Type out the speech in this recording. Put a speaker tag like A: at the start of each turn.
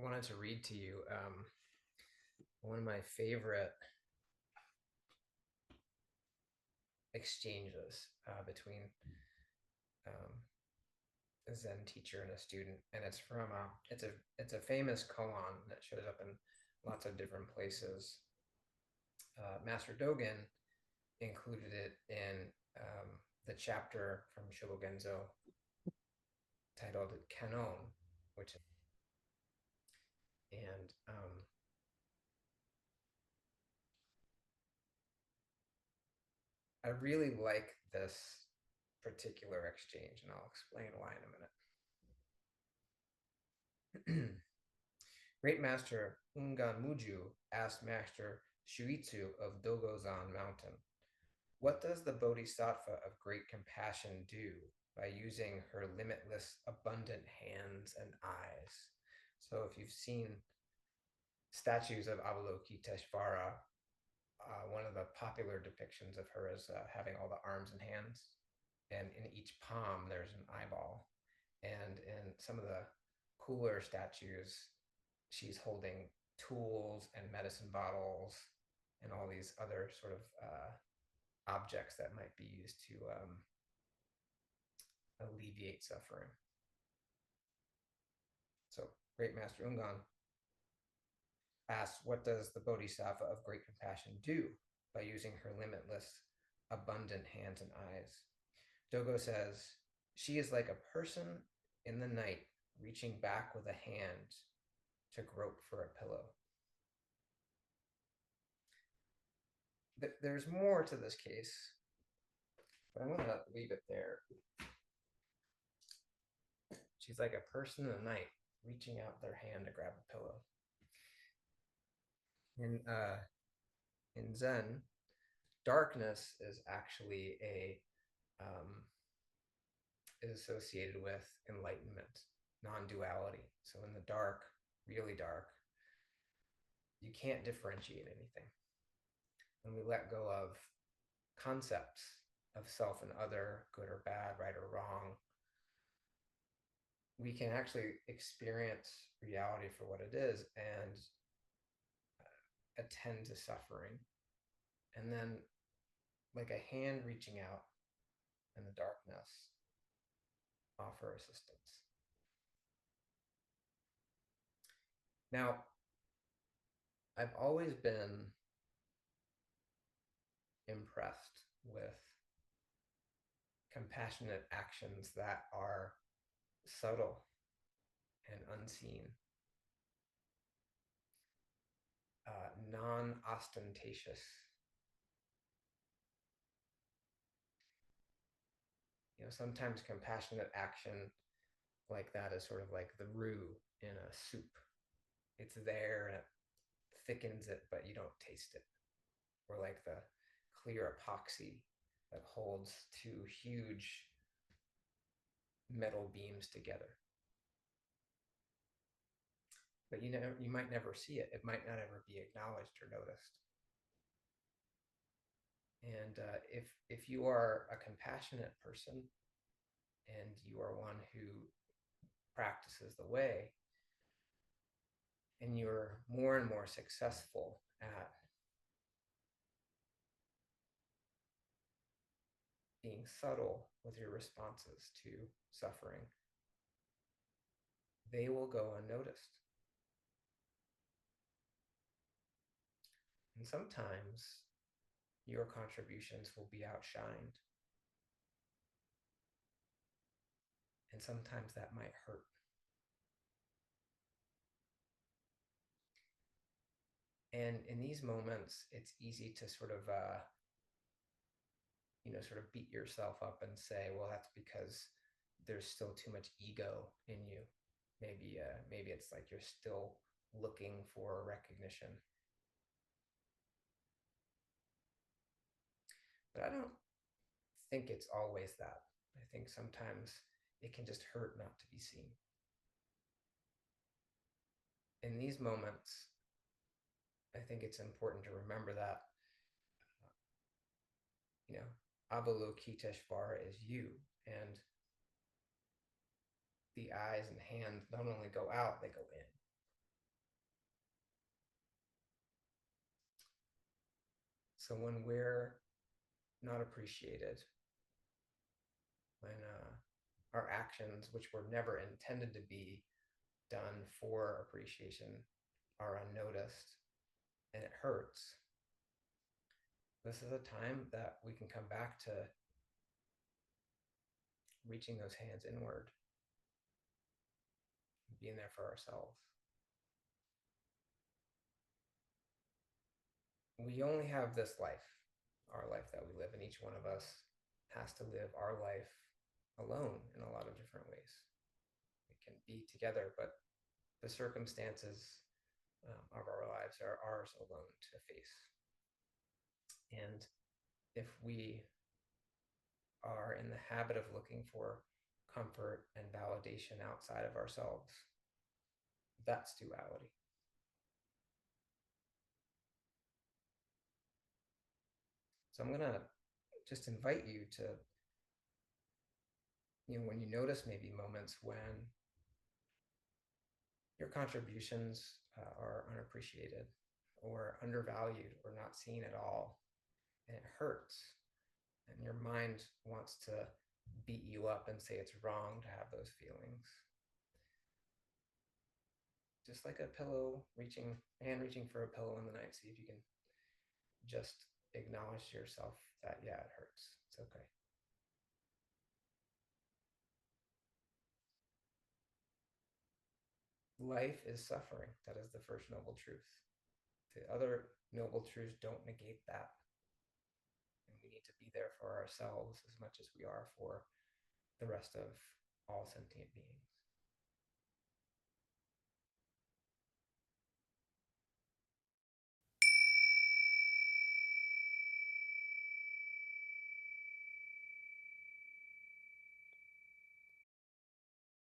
A: wanted to read to you one of my favorite exchanges between um, a Zen teacher and a student, and it's from it's a famous koan that shows up in lots of different places. Master Dogen included it in the chapter from Shobogenzo titled Kanon, which and I really like this particular exchange, and I'll explain why in a minute. Great Master Ungan Muju asked Master Shuitsu of Dogozan Mountain, "What does the Bodhisattva of great compassion do by using her limitless, abundant hands and eyes?" So, if you've seen statues of Avalokiteshvara, one of the popular depictions of her is having all the arms and hands, and in each palm there's an eyeball. And in some of the cooler statues, she's holding tools and medicine bottles and all these other sort of objects that might be used to alleviate suffering. So, Great Master Ungan asks, "What does the Bodhisattva of great compassion do by using her limitless, abundant hands and eyes?" Dogo says, "She is like a person in the night reaching back with a hand to grope for a pillow." There's more to this case, but I'm going to leave it there. She's like a person in the night reaching out their hand to grab a pillow. In Zen, darkness is actually is associated with enlightenment, non-duality. So in the dark, really dark, you can't differentiate anything. When we let go of concepts of self and other, good or bad, right or wrong, we can actually experience reality for what it is and attend to suffering. And then, like a hand reaching out in the darkness, offer assistance. Now, I've always been impressed with compassionate actions that are subtle and unseen, non-ostentatious. Sometimes compassionate action like that is sort of like the roux in a soup. It's there and it thickens it, but you don't taste it. Or like the clear epoxy that holds two huge metal beams together. But you might never see it. It might not ever be acknowledged or noticed. And if you are a compassionate person and you are one who practices the way, and you're more and more successful at being subtle with your responses to suffering, they will go unnoticed. And sometimes your contributions will be outshined. And sometimes that might hurt. And in these moments, it's easy to sort of beat yourself up and say, well, that's because there's still too much ego in you. Maybe it's like you're still looking for recognition. But I don't think it's always that. I think sometimes it can just hurt not to be seen. In these moments, I think it's important to remember that, Avalokiteshvara is you, and the eyes and hands don't only go out, they go in. So when we're not appreciated, when our actions, which were never intended to be done for appreciation, are unnoticed and it hurts, this is a time that we can come back to reaching those hands inward, being there for ourselves. We only have this life, our life that we live, and each one of us has to live our life alone in a lot of different ways. We can be together, but the circumstances of our lives are ours alone to face. And if we are in the habit of looking for comfort and validation outside of ourselves, that's duality. So I'm going to just invite you to, when you notice maybe moments when your contributions are unappreciated or undervalued or not seen at all, and it hurts, and your mind wants to beat you up and say it's wrong to have those feelings. Just like a pillow reaching for a pillow in the night, see if you can just acknowledge to yourself that, yeah, it hurts. It's okay. Life is suffering. That is the first noble truth. The other noble truths don't negate that. And we need to be there for ourselves as much as we are for the rest of all sentient beings.